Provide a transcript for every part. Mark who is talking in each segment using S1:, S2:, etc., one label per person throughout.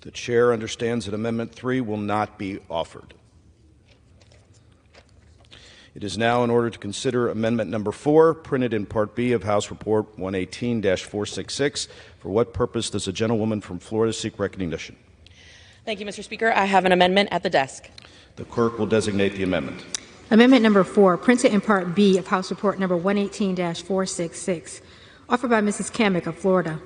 S1: The chair understands that Amendment 3 will not be offered. It is now in order to consider Amendment Number 4, printed in Part B of House Report 118-466. For what purpose does the gentlewoman from Florida seek recognition?
S2: Thank you, Mr. Speaker. I have an amendment at the desk.
S1: The clerk will designate the amendment.
S3: Amendment Number 4, printed in Part B of House Report Number 118-466, offered by Mrs. Cammack of Florida.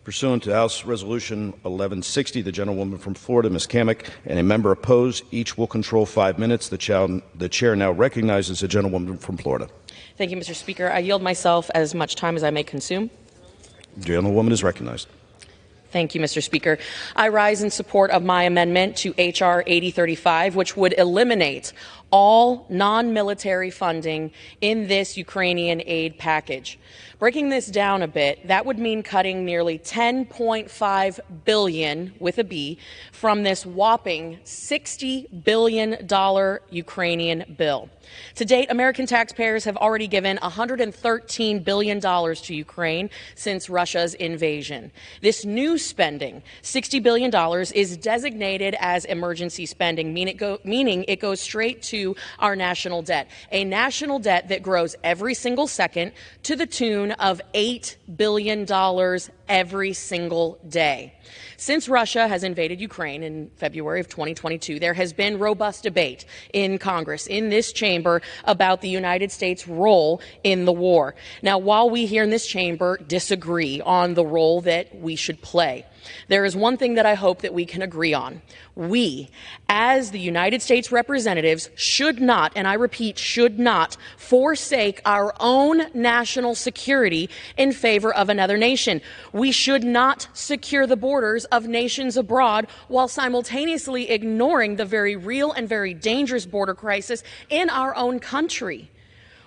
S1: Pursuant to House Resolution 1160, the gentlewoman from Florida, Ms. Cammack, and a member opposed, each will control 5 minutes. The chair now recognizes the gentlewoman from Florida.
S2: Thank you, Mr. Speaker. I yield myself as much time as I may consume.
S1: The gentlewoman is recognized.
S2: Thank you, Mr. Speaker. I rise in support of my amendment to H.R. 8035, which would eliminate all non-military funding in this Ukrainian aid package. Breaking this down a bit, that would mean cutting nearly $10.5 billion, with a B, from this whopping $60 billion Ukrainian bill. To date, American taxpayers have already given $113 billion to Ukraine since Russia's invasion. This new spending, $60 billion, is designated as emergency spending, meaning it goes straight to our national debt, a national debt that grows every single second to the tune of $8 billion every single day. Since Russia has invaded Ukraine in February of 2022, there has been robust debate in Congress, in this chamber, about the United States' role in the war. Now, while we here in this chamber disagree on the role that we should play, there is one thing that I hope that we can agree on. We, as the United States representatives, should not, and I repeat, should not, forsake our own national security in favor of another nation. We should not secure the borders of nations abroad while simultaneously ignoring the very real and very dangerous border crisis in our own country.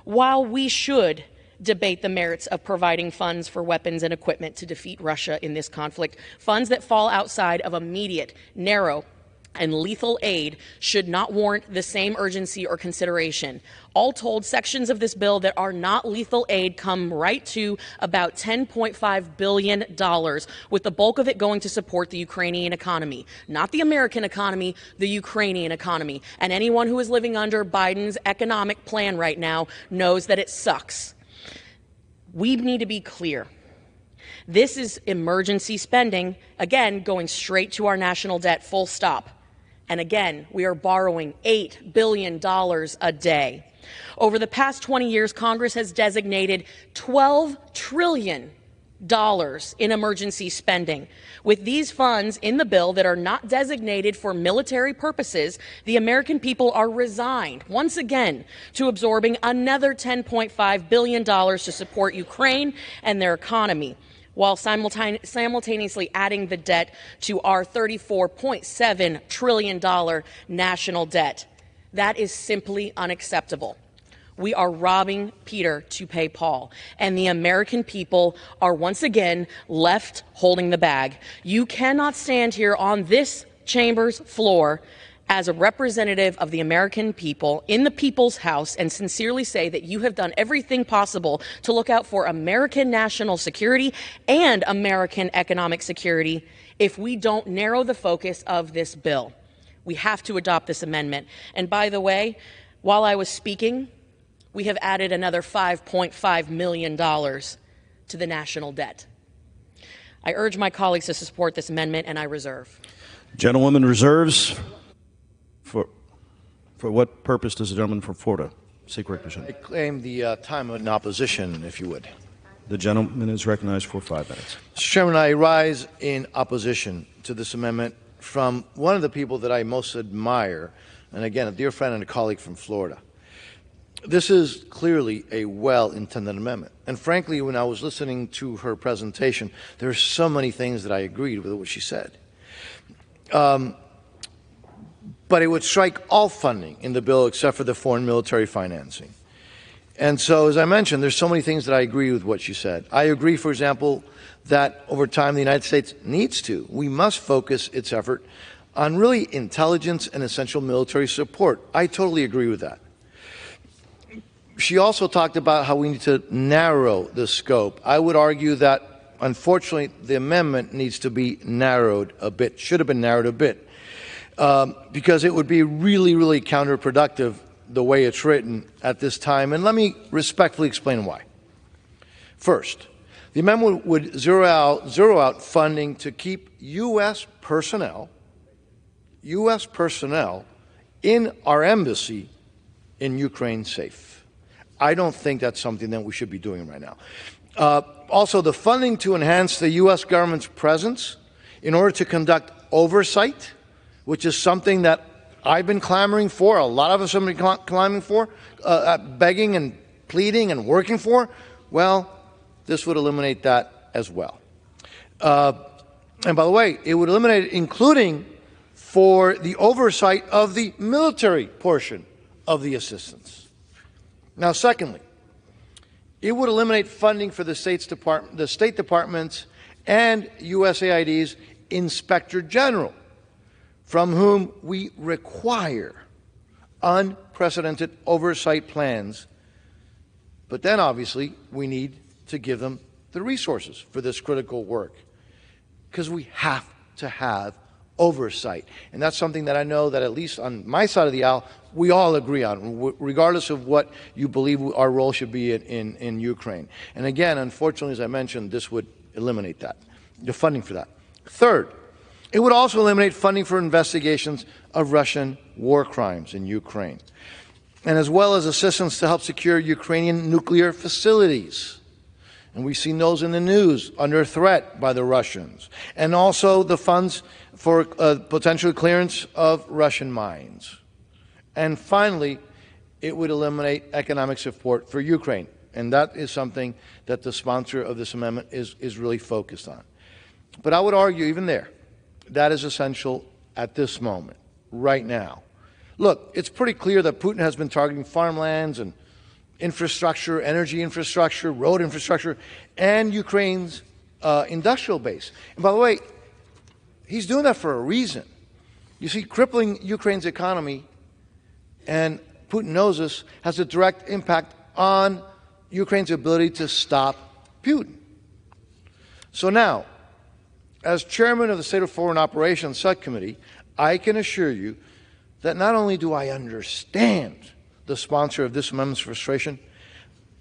S2: While we should debate the merits of providing funds for weapons and equipment to defeat Russia in this conflict, funds that fall outside of immediate, narrow, and lethal aid should not warrant the same urgency or consideration. All told, sections of this bill that are not lethal aid come right to about $10.5 billion, with the bulk of it going to support the Ukrainian economy. Not the American economy, the Ukrainian economy. And anyone who is living under Biden's economic plan right now knows that it sucks. We need to be clear. This is emergency spending, again, going straight to our national debt, full stop. And again, we are borrowing $8 billion a day. Over the past 20 years, Congress has designated $12 trillion in emergency spending. With these funds in the bill that are not designated for military purposes, the American people are resigned, once again, to absorbing another $10.5 billion to support Ukraine and their economy, while simultaneously adding the debt to our $34.7 trillion national debt. That is simply unacceptable. We are robbing Peter to pay Paul, and the American people are once again left holding the bag. You cannot stand here on this chamber's floor as a representative of the American people in the people's house and sincerely say that you have done everything possible to look out for American national security and American economic security if we don't narrow the focus of this bill. We have to adopt this amendment. And by the way, while I was speaking, we have added another $5.5 million to the national debt. I urge my colleagues to support this amendment, and I reserve.
S1: Gentlewoman reserves. For what purpose does the gentleman from Florida seek recognition?
S4: I claim the time in opposition, if you would.
S1: The gentleman is recognized for 5 minutes.
S4: Mr. Chairman, I rise in opposition to this amendment from one of the people that I most admire, and again, a dear friend and a colleague from Florida. This is clearly a well-intended amendment. And frankly, when I was listening to her presentation, there are so many things that I agreed with what she said. But it would strike all funding in the bill except for the foreign military financing. And so, as I mentioned, there's so many things that I agree with what she said. I agree, for example, that over time the United States we must focus its effort on really intelligence and essential military support. I totally agree with that. She also talked about how we need to narrow the scope. I would argue that unfortunately, the amendment needs to be narrowed a bit, should have been narrowed a bit, because it would be really, really counterproductive the way it's written at this time. And let me respectfully explain why. First, the amendment would zero out funding to keep U.S. personnel in our embassy in Ukraine safe. I don't think that's something that we should be doing right now. Also, the funding to enhance the U.S. government's presence in order to conduct oversight, which is something that I've been clamoring for, a lot of us have been clamoring for, begging and pleading and working for, well, this would eliminate that as well. And by the way, it would eliminate it, including for the oversight of the military portion of the assistance. Now, secondly, it would eliminate funding for the State Department's and USAID's Inspector General, from whom we require unprecedented oversight plans. But then, obviously, we need to give them the resources for this critical work, because we have to have oversight. And that's something that I know that, at least on my side of the aisle, we all agree on, regardless of what you believe our role should be in Ukraine. And again, unfortunately, as I mentioned, this would eliminate that, the funding for that. Third, it would also eliminate funding for investigations of Russian war crimes in Ukraine, and as well as assistance to help secure Ukrainian nuclear facilities. And we've seen those in the news under threat by the Russians. And also the funds for potential clearance of Russian mines. And finally, it would eliminate economic support for Ukraine. And that is something that the sponsor of this amendment is really focused on. But I would argue, even there, that is essential at this moment, right now. Look, it's pretty clear that Putin has been targeting farmlands and infrastructure, energy infrastructure, road infrastructure, and Ukraine's industrial base. And by the way, he's doing that for a reason. You see, crippling Ukraine's economy, and Putin knows this, has a direct impact on Ukraine's ability to stop Putin. So now, as chairman of the State of Foreign Operations Subcommittee, I can assure you that not only do I understand the sponsor of this amendment's frustration,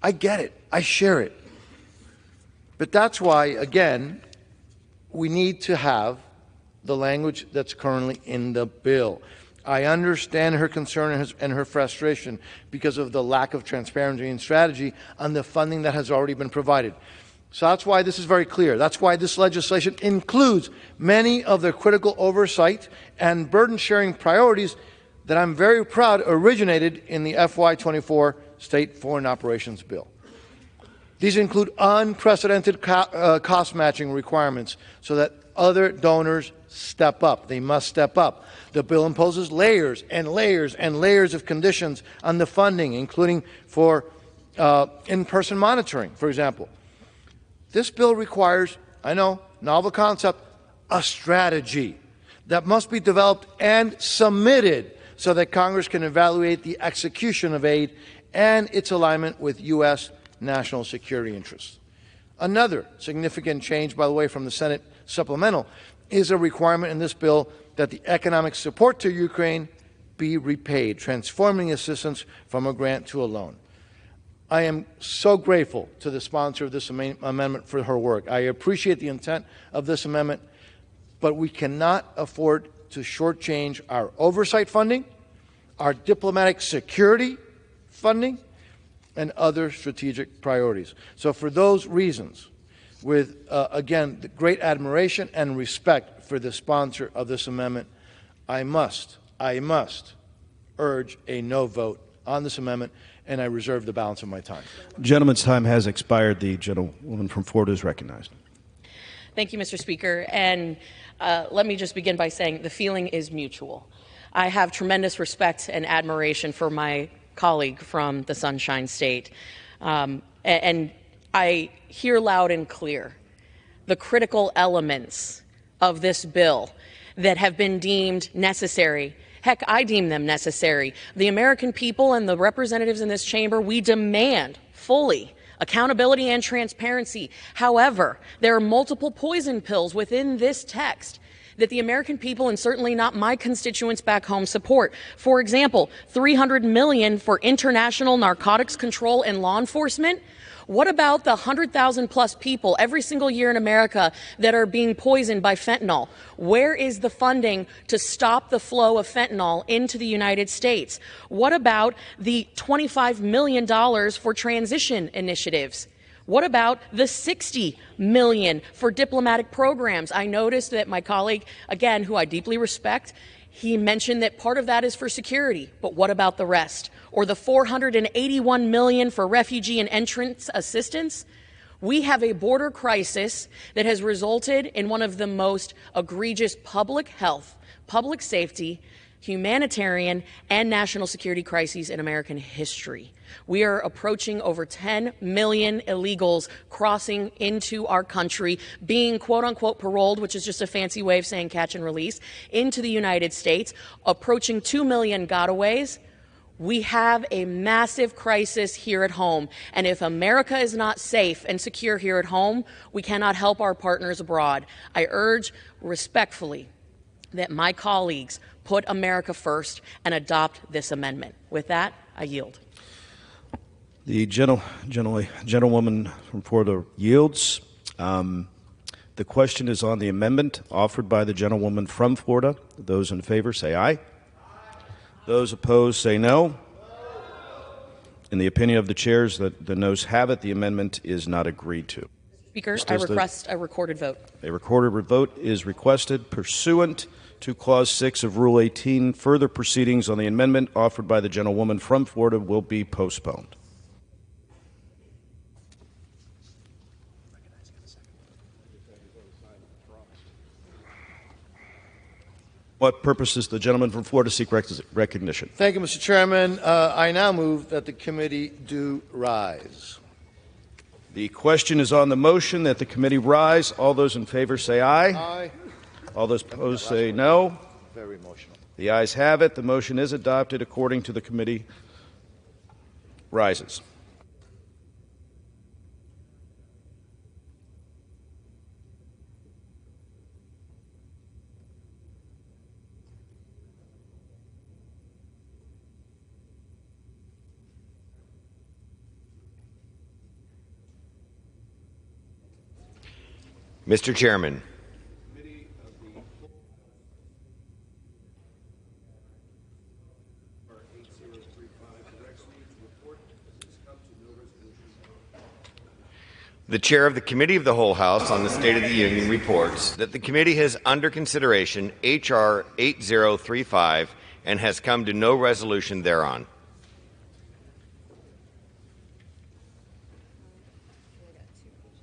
S4: I get it, I share it. But that's why, again, we need to have the language that's currently in the bill. I understand her concern and her frustration because of the lack of transparency and strategy on the funding that has already been provided. So that's why this is very clear. That's why this legislation includes many of the critical oversight and burden-sharing priorities that I'm very proud originated in the FY24 State Foreign Operations Bill. These include unprecedented cost-matching requirements so that other donors step up. They must step up. The bill imposes layers and layers and layers of conditions on the funding, including for in-person monitoring, for example. This bill requires, I know, novel concept, a strategy that must be developed and submitted so that Congress can evaluate the execution of aid and its alignment with U.S. national security interests. Another significant change, by the way, from the Senate supplemental is a requirement in this bill that the economic support to Ukraine be repaid, transforming assistance from a grant to a loan. I am so grateful to the sponsor of this amendment for her work. I appreciate the intent of this amendment, but we cannot afford to shortchange our oversight funding, our diplomatic security funding, and other strategic priorities. So for those reasons, with, again, the great admiration and respect for the sponsor of this amendment, I must urge a no vote on this amendment, and I reserve the balance of my time.
S1: Gentleman's time has expired. The gentlewoman from Florida is recognized.
S2: Thank you, Mr. Speaker. And let me just begin by saying the feeling is mutual. I have tremendous respect and admiration for my colleague from the Sunshine State. And I hear loud and clear the critical elements of this bill that have been deemed necessary. Heck, I deem them necessary. The American people and the representatives in this chamber, we demand fully accountability and transparency. However, there are multiple poison pills within this text that the American people, and certainly not my constituents back home, support. For example, $300 million for international narcotics control and law enforcement. What about the 100,000 plus people every single year in America that are being poisoned by fentanyl? Where is the funding to stop the flow of fentanyl into the United States? What about the $25 million for transition initiatives? What about the $60 million for diplomatic programs? I noticed that my colleague, again, who I deeply respect, he mentioned that part of that is for security, but what about the rest? Or the $481 million for refugee and entrance assistance? We have a border crisis that has resulted in one of the most egregious public health, public safety, humanitarian, and national security crises in American history. We are approaching over 10 million illegals crossing into our country, being quote-unquote paroled, which is just a fancy way of saying catch and release, into the United States, approaching 2 million gotaways. We have a massive crisis here at home, and if America is not safe and secure here at home, we cannot help our partners abroad. I urge respectfully that my colleagues put America first and adopt this amendment. With that, I yield.
S1: The gentlewoman from Florida yields. The question is on the amendment offered by the gentlewoman from Florida. Those in favor say aye. Those opposed say no. In the opinion of the chairs, the noes have it. The amendment is not agreed to.
S2: Speaker, I request a recorded vote.
S1: A recorded vote is requested pursuant to Clause 6 of Rule 18. Further proceedings on the amendment offered by the gentlewoman from Florida will be postponed. What purpose does the gentleman from Florida seek recognition?
S4: Thank you, Mr. Chairman. I now move that the committee do rise.
S1: The question is on the motion that the committee rise. All those in favor say aye.
S4: Aye.
S1: All those opposed say no.
S4: Very emotional.
S1: The ayes have it. The motion is adopted according to the committee rises.
S5: Mr. Chairman, the Chair of the Committee of the Whole House on the State of the Union reports that the committee has under consideration H.R. 8035 and has come to no resolution thereon.